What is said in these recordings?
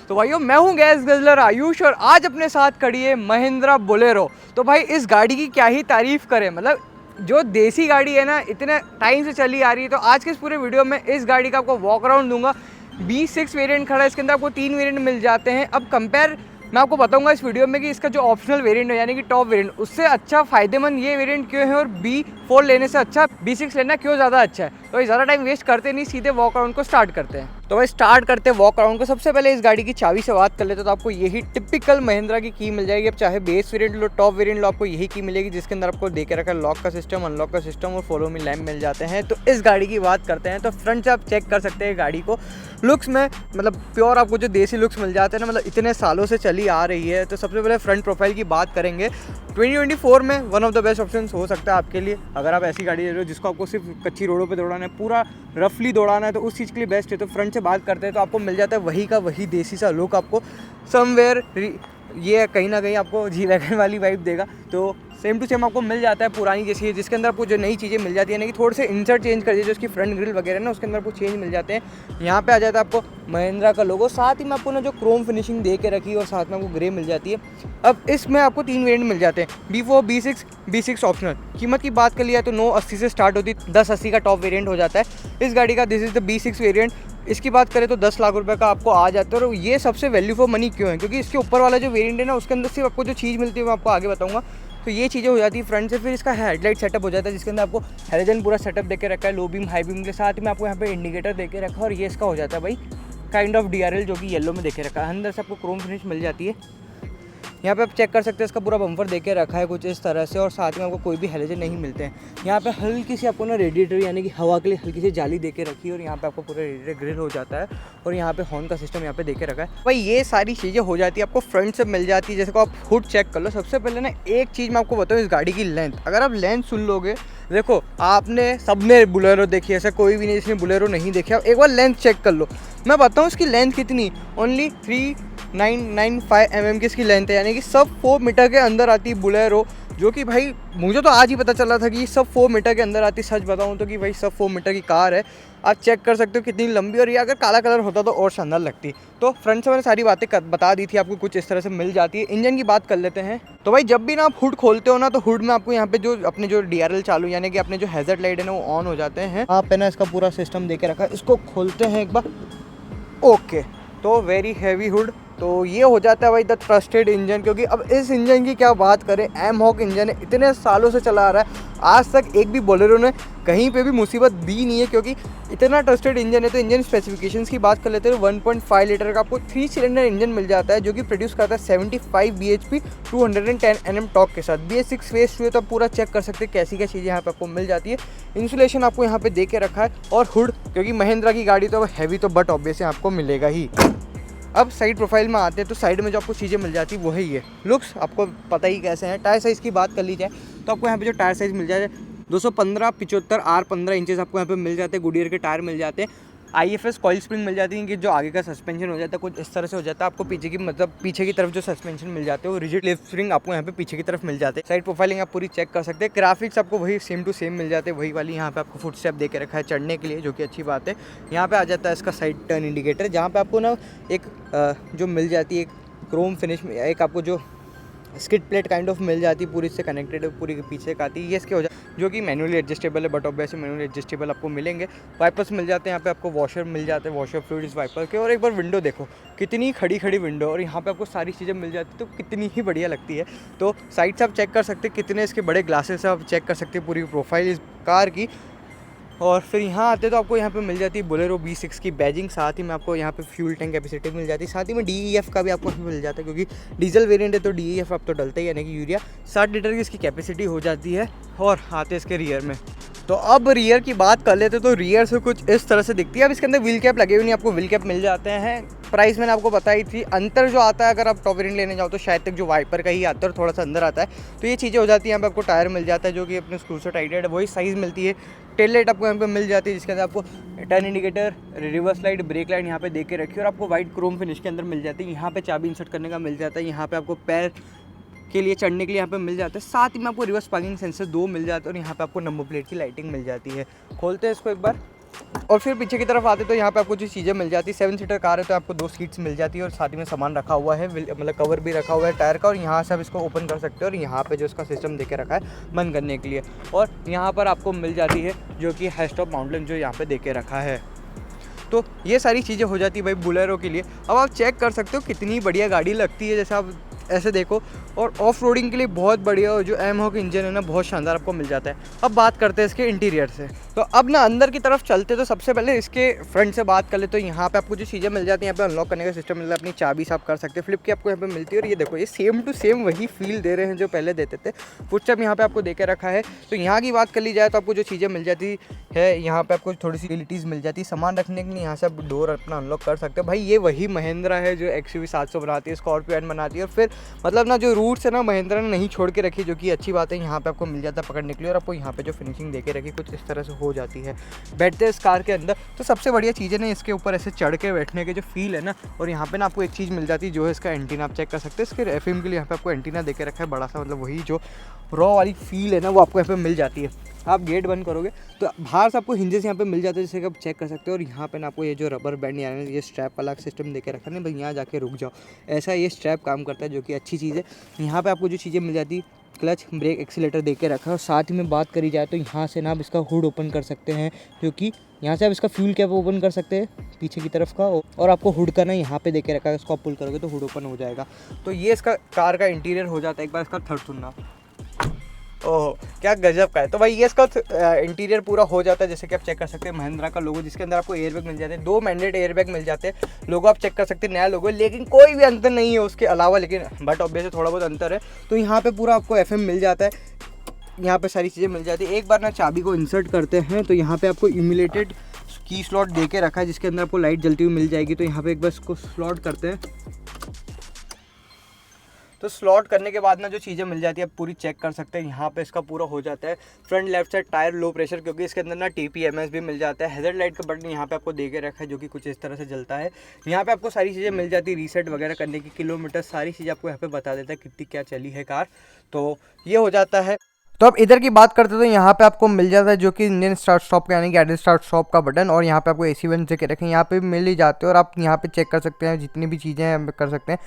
तो भाइयों मैं हूँ गैस गजलर आयुष और आज अपने साथ खड़ी है महिंद्रा बोलेरो। तो भाई इस गाड़ी की क्या ही तारीफ़ करें, मतलब जो देसी गाड़ी है ना इतने टाइम से चली आ रही है। तो आज के इस पूरे वीडियो में इस गाड़ी का आपको वॉक अराउंड दूंगा। B6 वेरिएंट खड़ा है, इसके अंदर आपको 3 वेरिएंट मिल जाते हैं। अब कंपेयर मैं आपको बताऊंगा इस वीडियो में कि इसका जो ऑप्शनल वेरिएंट है यानी कि टॉप वेरिएंट उससे अच्छा फ़ायदेमंद ये वेरिएंट क्यों है और B4 लेने से अच्छा B6 लेना क्यों ज़्यादा अच्छा है। तो ज़्यादा टाइम वेस्ट करते नहीं, सीधे वॉक अराउंड को स्टार्ट करते हैं। तो भाई स्टार्ट करते हैं वॉक अराउंड को। सबसे पहले इस गाड़ी की चाबी से बात कर लेते तो आपको यही टिपिकल महिंद्रा की की मिल जाएगी। अब चाहे बेस वेरिएंट लो टॉप वेरिएंट लो, आपको यही की मिलेगी जिसके अंदर आपको देके रखा है लॉक का सिस्टम, अनलॉक का सिस्टम और फॉलो मी लैम्प मिल जाते हैं। तो इस गाड़ी की बात करते हैं तो फ्रंट से आप चेक कर सकते हैं गाड़ी को लुक्स में, मतलब प्योर आपको जो देसी लुक्स मिल जाते हैं ना, मतलब इतने सालों से चली आ रही है। तो सबसे पहले फ्रंट प्रोफाइल की बात करेंगे। 2024 में one of the best option हो सकता है आपके लिए। अगर आप ऐसी गाड़ी ले रहे हो जिसको आपको सिर्फ कच्ची रोडों पे दौड़ाना है, पूरा रफली दौड़ाना है, तो उस चीज़ के लिए बेस्ट है। तो फ्रंट से बात करते हैं तो आपको मिल जाता है वही का वही देसी सा लुक। आपको समवेयर ये कहीं ना कहीं आपको जी वैगन वाली वाइब देगा। तो सेम टू सेम आपको मिल जाता है पुरानी जैसी है, जिसके अंदर आपको जो नई चीज़ें मिल जाती है ना कि थोड़े से इंसर्ट चेंज कर दिए, जो उसकी फ्रंट ग्रिल वगैरह ना उसके अंदर आपको चेंज मिल जाते हैं। यहाँ पे आ जाता है आपको महिंद्रा का लोगो, साथ ही में आपको ना जो क्रोम फिनिशिंग दे के रखी है और साथ में आपको ग्रे मिल जाती है। अब इसमें आपको 3 वेरिएंट मिल जाते हैं, B4, B6, B6 ऑप्शनल। कीमत की बात कर लिया तो 980 से स्टार्ट होती है, 1080 का टॉप वेरिएंट हो जाता है इस गाड़ी का। This is the B6 variant. इसकी बात करें तो 10 लाख रुपए का आपको आ जाता है। और ये सबसे वैल्यू फॉर मनी क्यों है, क्योंकि इसके ऊपर वाला जो वेरिएंट है ना उसके अंदर सिर्फ आपको जो चीज़ मिलती है मैं आपको आगे बताऊंगा। तो ये चीज़ें हो जाती है फ्रंट से। फिर इसका हेडलाइट सेटअप हो जाता है जिसके अंदर आपको हेलोजन पूरा सेटअप देके रखा है, लो बीम हाई बीम के साथ में आपको यहाँ पे इंडिकेटर देके रखा है। और ये इसका हो जाता है भाई काइंड ऑफ DRL जो कि येलो में देखे रखा है। अंदर से आपको क्रोम फिनिश मिल जाती है। यहाँ पे आप चेक कर सकते हैं इसका पूरा बम्पर देके रखा है कुछ इस तरह से, और साथ में आपको कोई भी हेलोजन नहीं मिलते हैं। यहाँ पे हल्की सी आपको ना रेडिएटर यानी कि हवा के लिए हल्की सी जाली देके रखी है और यहाँ पे आपको पूरा रेडिएटर ग्रिल हो जाता है। और यहाँ पे हॉर्न का सिस्टम यहाँ पे देके रखा है। भाई ये सारी चीज़ें हो जाती है आपको फ्रंट से मिल जाती है। जैसे को आप हुड चेक कर लो। सबसे पहले ना एक चीज़ मैं आपको बताऊँ इस गाड़ी की लेंथ। अगर आप लेंथ सुन लोगे, देखो आपने सबने बुलेरो देखी है, ऐसा कोई भी नहीं जिसने बुलेरो नहीं देखी। आप एक बार लेंथ चेक कर लो। मैं बताऊँ इसकी लेंथ कितनी, ओनली 3995 mm की इसकी लेंथ है, यानी कि सब 4 मीटर के अंदर आती है बुलेरो। जो कि भाई मुझे तो आज ही पता चला था कि सब 4 मीटर के अंदर आती। सच बताऊं तो कि भाई सब 4 मीटर की कार है। आप चेक कर सकते हो कितनी लंबी, और ये अगर काला कलर होता तो और शानदार लगती। तो फ्रंट से मैंने सारी बातें बता दी थी आपको, कुछ इस तरह से मिल जाती है। इंजन की बात कर लेते हैं। तो भाई जब भी ना आप हुड खोलते हो ना तो हुड में आपको यहाँ पे जो अपने जो DRL चालू यानी कि अपने जो हैजर्ड लाइट है ना वो ऑन हो जाते हैं। आप है ना इसका पूरा सिस्टम देके रखा है। इसको खोलते हैं एक बार, ओके। तो वेरी हैवी हुड। तो ये हो जाता है भाई द ट्रस्टेड इंजन। क्योंकि अब इस इंजन की क्या बात करें, एमहॉक इंजन है, इतने सालों से चला आ रहा है। आज तक एक भी बोलेरो ने कहीं पे भी मुसीबत दी नहीं है, क्योंकि इतना ट्रस्टेड इंजन है। तो इंजन स्पेसिफिकेशंस की बात कर लेते हैं। 1.5 लीटर का आपको 3 सिलेंडर इंजन मिल जाता है जो कि प्रोड्यूस करता है 75 bhp 210 Nm टॉर्क के साथ। BS6 फेस हुए तो आप पूरा चेक कर सकते हैं कैसी क्या चीज़ें यहाँ पे आपको मिल जाती है। इंसुलेशन आपको यहाँ पे दे के रखा है। और हुड, क्योंकि महिंद्रा की गाड़ी तो हैवी तो बट ऑब्वियस आपको मिलेगा ही। अब साइड प्रोफाइल में आते हैं तो साइड में जो आपको चीज़ें मिल जाती है वही है। लुक्स आपको पता ही कैसे हैं। टायर साइज़ की बात कर ली जाए तो आपको यहाँ पे जो टायर साइज़ मिल जाए 215 75 R15 इंचेस आपको यहाँ पे मिल जाते हैं। गुडियर के टायर मिल जाते हैं। IFS कॉइल स्प्रिंग मिल जाती है कि जो आगे का सस्पेंशन हो जाता है कुछ इस तरह से हो जाता है। आपको पीछे की मतलब पीछे की तरफ जो सस्पेंशन मिल जाते हैं वो रिजिड लिफ्ट स्प्रिंग आपको यहाँ पे पीछे की तरफ मिल जाते हैं। साइड प्रोफाइलिंग आप पूरी चेक कर सकते हैं। ग्राफिक्स आपको वही सेम टू सेम मिल जाते हैं, वही वाली। यहाँ पे आपको फुट स्टेप दे के रखा है चढ़ने के लिए, जो कि अच्छी बात है। यहाँ पे आ जाता है इसका साइड टर्न इंडिकेटर, जहाँ पे आपको ना एक जो मिल जाती है क्रोम फिनिश में, एक आपको जो स्किड प्लेट काइंड ऑफ मिल जाती है पूरी से कनेक्टेड है, पूरी पीछे का आती है। ये इसके हो जाए जो कि मैनुअली एडजस्टेबल है, बट ऑब्वियसली मैनुअली एडजस्टेबल आपको मिलेंगे। वाइपर्स मिल जाते हैं यहाँ पे आपको, वॉशर मिल जाते हैं, वॉशर फ्लूइड इस वाइपर के। और एक बार विंडो देखो कितनी खड़ी खड़ी विंडो, और यहाँ पे आपको सारी चीज़ें मिल जाती है तो कितनी ही बढ़िया लगती है। तो साइड से आप चेक कर सकते हैं कितने इसके बड़े ग्लासेस आप चेक कर सकते हैं पूरी प्रोफाइल इस कार की। और फिर यहाँ आते तो आपको यहाँ पे मिल जाती है बोलेरो B6 की बैजिंग। साथ ही में आपको यहाँ पे फ्यूल टैंक कैपेसिटी मिल जाती है। साथ ही में DEF का भी आपको मिल जाता है, क्योंकि डीजल वेरिएंट है तो DEF अब तो डलता ही है, यानी कि यूरिया। 60 लीटर की इसकी कैपेसिटी हो जाती है। और आते इसके रियर में, तो अब रियर की बात कर लेते तो रियर से कुछ इस तरह से दिखती है। अब इसके अंदर व्हील कैप लगे हुए नहीं, आपको व्हील कैप मिल जाते हैं। प्राइस मैंने आपको बताई थी। अंतर जो आता है अगर आप टॉप वेरिएंट लेने जाओ तो शायद तक जो वाइपर का ही आता है और थोड़ा सा अंदर आता है। तो ये चीज़ें हो जाती है। यहाँ पे आपको टायर मिल जाता है जो कि अपने स्क्रू से टाइटेड है, वही साइज़ मिलती है। टेल लाइट आपको यहाँ पे मिल जाती है जिसके अंदर आपको turn indicator, reverse light, brake light यहाँ पे दे के रखी है। और आपको वाइट क्रोम फिनिश के अंदर मिल जाती है। यहाँ पे चाबी इंसर्ट करने का मिल जाता है। यहाँ पे आपको पैर के लिए चढ़ने के लिए यहाँ पे मिल जाता है। साथ ही में आपको रिवर्स पार्किंग सेंसर 2 मिल जाता है। और यहाँ पे आपको नंबर प्लेट की लाइटिंग मिल जाती है। खोलते हैं इसको एक बार। और फिर पीछे की तरफ आते तो यहाँ पे आपको जो चीज़ें मिल जाती है, 7 सीटर कार है तो आपको 2 सीट्स मिल जाती है और साथ ही में सामान रखा हुआ है, मतलब कवर भी रखा हुआ है टायर का, और यहाँ से आप इसको ओपन कर सकते हो। और यहाँ पे जो इसका सिस्टम देके रखा है बंद करने के लिए, और यहाँ पर आपको मिल जाती है जो कि हैशटॉप माउंटेन जो यहाँ पे देके रखा है। तो ये सारी चीज़ें हो जाती है भाई बोलेरो के लिए। अब आप चेक कर सकते हो कितनी बढ़िया गाड़ी लगती है, जैसे आप ऐसे देखो, और ऑफ रोडिंग के लिए बहुत बढ़िया, और जो एम हॉक इंजन है ना बहुत शानदार आपको मिल जाता है। अब बात करते हैं इसके इंटीरियर से, तो अब ना अंदर की तरफ चलते तो सबसे पहले इसके फ्रंट से बात कर ले। तो यहाँ पे आपको जो चीज़ें मिल जाती हैं, यहाँ पे अनलॉक करने का सिस्टम मिल रहा है, अपनी चाबी से आप कर सकते हैं, फ्लिप की आपको यहाँ पे मिलती है। और ये देखो ये सेम टू सेम वही फील दे रहे हैं जो पहले देते थे। फुटस्टेप यहाँ पे आपको देके रखा है। तो यहाँ की बात कर ली जाए तो आपको जो चीज़ें मिल जाती है, यहाँ पे आपको थोड़ी सी फैसिलिटीज़ मिल जाती है सामान रखने के लिए, यहाँ से आप डोर अपना अनलॉक कर सकते हो। भाई ये वही महिंद्रा है जो XUV 700 बनाती है, स्कॉर्पियो एन बनाती है, और फिर मतलब ना जो रूट्स है ना महिंद्रा ने नहीं छोड़ के रखी, जो कि अच्छी बात है। यहाँ पे आपको मिल जाता है पकड़ने के लिए, और आपको यहाँ पे जो फिनिशिंग देके रखी कुछ इस तरह से हो जाती है। बैठते हैं इस कार के अंदर तो सबसे बढ़िया चीज़ें ना इसके ऊपर ऐसे चढ़ के बैठने के जो फील है ना, और यहाँ पे ना आपको एक चीज़ मिल जाती है जो है इसका एंटीना, आप चेक कर सकते हैं। इसके FM के लिए यहाँ पे आपको एंटीना देके रखा है बड़ा सा, मतलब वही जो रॉ वाली फील है ना वो आपको यहाँ पे मिल जाती है। आप गेट बंद करोगे तो बाहर से आपको हिंजेस यहाँ पे मिल जाते हैं, जैसे कि आप चेक कर सकते हो। और यहाँ पे ना आपको ये जो रबर बैंड यानी ये स्ट्रैप वाला सिस्टम देके रखा है ना, भाई यहाँ जाके रुक जाओ, ऐसा ये स्ट्रैप काम करता है, जो कि अच्छी चीज़ है। यहाँ पे आपको जो चीज़ें मिल जाती है, क्लच, ब्रेक, एक्सीलेटर देके रखा है। और साथ ही में बात करी जाए तो यहाँ से ना आप इसका हुड ओपन कर सकते हैं, जो कि यहाँ से आप इसका फ्यूल कैप ओपन कर सकते हैं पीछे की तरफ का, और आपको हुड का ना यहाँ पे देके रखा है, इसको आप पुल करोगे तो हुड ओपन हो जाएगा। तो ये इसका कार का इंटीरियर हो जाता है। एक बार इसका थर्ड सुनना, ओह क्या गजब का है। तो भाई ये इसका इंटीरियर पूरा हो जाता है, जैसे कि आप चेक कर सकते हैं महिंद्रा का लोगो, जिसके अंदर आपको एयरबैग मिल जाते हैं, 2 मैंडेट एयरबैग मिल जाते हैं। लोगो आप चेक कर सकते हैं, नया लोगो, लेकिन कोई भी अंतर नहीं है उसके अलावा, लेकिन बट ऑब्वियसली थोड़ा बहुत अंतर है। तो यहाँ पे पूरा आपको FM मिल जाता है, यहाँ पे सारी चीज़ें मिल जाती है। एक बार ना चाबी को इंसर्ट करते हैं तो यहाँ पे आपको इम्यूलेटेड की स्लॉट दे के रखा है, जिसके अंदर आपको लाइट जलती हुई मिल जाएगी। तो यहाँ पे एक बार इसको स्लॉट करते हैं, तो स्लॉट करने के बाद ना जो चीज़ें मिल जाती है आप पूरी चेक कर सकते हैं। यहाँ पे इसका पूरा हो जाता है front left side tyre low pressure, क्योंकि इसके अंदर ना TPMS भी मिल जाता है। हैज़र्ड लाइट का बटन यहाँ पे आपको दे के रखा है, जो कि कुछ इस तरह से जलता है। यहाँ पे आपको सारी चीज़ें मिल जाती है, रीसेट वगैरह करने की, किलोमीटर, सारी चीज़ आपको यहाँ पे बता देता है कितनी क्या चली है कार। तो ये हो जाता है। तो अब इधर की बात करते हैं तो यहाँ पे आपको मिल जाता है जो कि इंजन स्टार्ट स्टॉप का यानी कि आइडल स्टार्ट स्टॉप का बटन, और यहाँ पे आपको AC वन से रखें, यहाँ पे मिल ही जाते हैं। और आप यहाँ पे चेक कर सकते हैं जितनी भी चीज़ें हैं कर सकते हैं।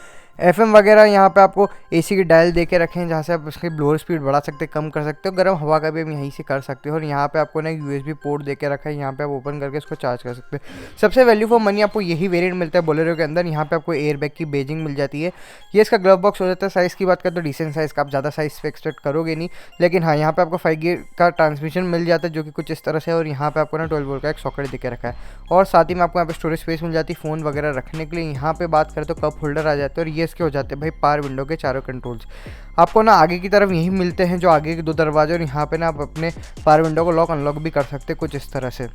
FM वगैरह यहाँ पे आपको AC की डायल दे के रखें, जहाँ से आप उसकी ब्लोअर स्पीड बढ़ा सकते हैं, कम कर सकते हो, गर्म हवा का भी हम यहीं से कर सकते हो। और यहाँ पे आपको ना USB पोर्ट दे के रखा है, यहाँ पे आप ओपन करके इसको चार्ज कर सकते हैं। सबसे वैल्यू फॉर मनी आपको यही वेरिएंट मिलता है बोलेरो के अंदर। यहाँ पे आपको एयरबैग की बेजिंग मिल जाती है। ये इसका ग्लव बॉक्स हो जाता है। साइज़ की बात करें तो डिसेंट साइज़ का, आप ज़्यादा साइज़ पे एक्सपेक्ट करोगे नहीं, लेकिन हाँ यहाँ पे आपको 5 गियर का ट्रांसमिशन मिल जाता है, जो कि कुछ इस तरह से। और यहाँ पे आपको ना 12 वोल्ट का एक सॉकेट दिखे रखा है, और साथ ही में आपको यहाँ पे स्टोरेज स्पेस मिल जाती है फ़ोन वगैरह रखने के लिए। यहाँ पे बात करें तो कप होल्डर आ जाते हैं, और ये इसके हो जाते हैं भाई पावर विंडो के चारों कंट्रोल्स। आपको ना आगे की तरफ यही मिलते हैं जो आगे के 2 दरवाजे, और यहाँ पे ना आप अपने पावर विंडो को लॉक अनलॉक भी कर सकते हैं कुछ इस तरह से।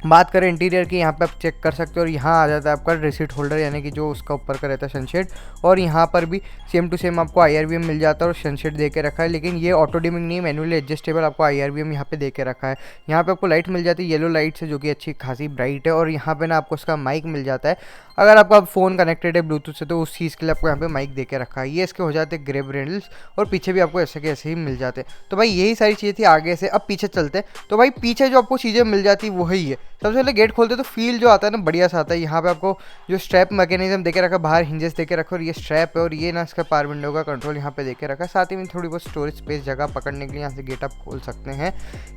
बात करें इंटीरियर की, यहाँ पे आप चेक कर सकते हो, और यहाँ आ जाता है आपका रिसीट होल्डर यानी कि जो उसका ऊपर का रहता है सनशेड। और यहाँ पर भी सेम टू सेम आपको IRVM मिल जाता है, और सनशेड दे के रखा है, लेकिन ये ऑटो डिमिंग नहीं, मैनुअली एडजस्टेबल आपको IRVM यहाँ पे दे के रखा है। यहाँ पे आपको लाइट मिल जाती है येलो लाइट से, जो कि अच्छी खासी ब्राइट है। और यहाँ पे ना आपको उसका माइक मिल जाता है, अगर आपका फ़ोन कनेक्टेड है ब्लूटूथ से तो उस चीज़ के लिए आपको यहाँ पे माइक दे के रखा है। ये इसके हो जाते हैं ग्रेब रेंडल्स, और पीछे भी आपको ऐसे के ऐसे ही मिल जाते हैं। तो भाई यही सारी चीज़ें थी आगे से। अब पीछे चलते हैं, तो भाई पीछे जो आपको चीज़ें मिल जाती है वही है। सबसे पहले गेट खोलते तो फील जो आता है ना बढ़िया सा आता है। यहाँ पे आपको जो स्ट्रैप मैकेनिज्म देके रखा है, बाहर हिंजेस देके रखो, और ये स्ट्रैप है, और ये ना इसका पावर विंडो का कंट्रोल यहाँ पे देके रखा है। साथ ही में थोड़ी बहुत स्टोरेज स्पेस जगह पकड़ने के लिए यहाँ से गेट आप खोल सकते हैं।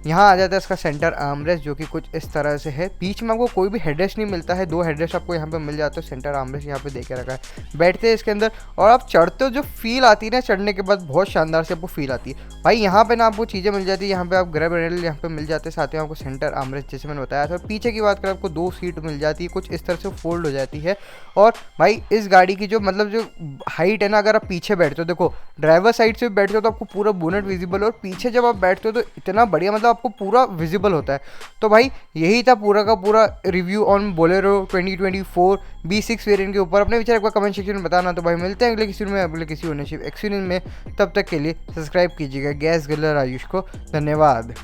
यहाँ आ जाता है इसका सेंटर आर्मरेस्ट, जो कि कुछ इस तरह से है। बीच में आपको कोई भी हेडरेस्ट नहीं मिलता है, 2 हेडरेस्ट आपको यहाँ पे मिल जाते हैं। सेंटर आर्मरेस्ट यहाँ पे देके रखा है। बैठते हैं इसके अंदर, और आप चढ़ते हो जो फील आती है ना चढ़ने के बाद, बहुत शानदार से आपको फील आती है। भाई यहाँ पे ना आपको चीज़ें मिल जाती है, यहाँ पे आप ग्रैब हैंडल यहाँ पे मिल जाते हैं, साथ ही आपको सेंटर आर्मरेस्ट जैसे मैंने बताया था। पीछे की बात करें आपको 2 सीट मिल जाती है, कुछ इस तरह से फोल्ड हो जाती है। और भाई इस गाड़ी की जो मतलब जो हाइट है ना, अगर आप पीछे बैठते हो, देखो ड्राइवर साइड से बैठते हो तो आपको पूरा बोनेट विजिबल, और पीछे जब आप बैठते हो तो इतना बढ़िया मतलब आपको पूरा विजिबल होता है। तो भाई यही था पूरा का पूरा review on Bolero 2024 B6 variant के ऊपर। अपने विचार एक बार कमेंट सेक्शन में बताना। तो भाई मिलते हैं अगले किसी ओनरशिप एक्सपीरियंस में, तब तक के लिए सब्सक्राइब कीजिएगा गैस गलर आयुष को। धन्यवाद।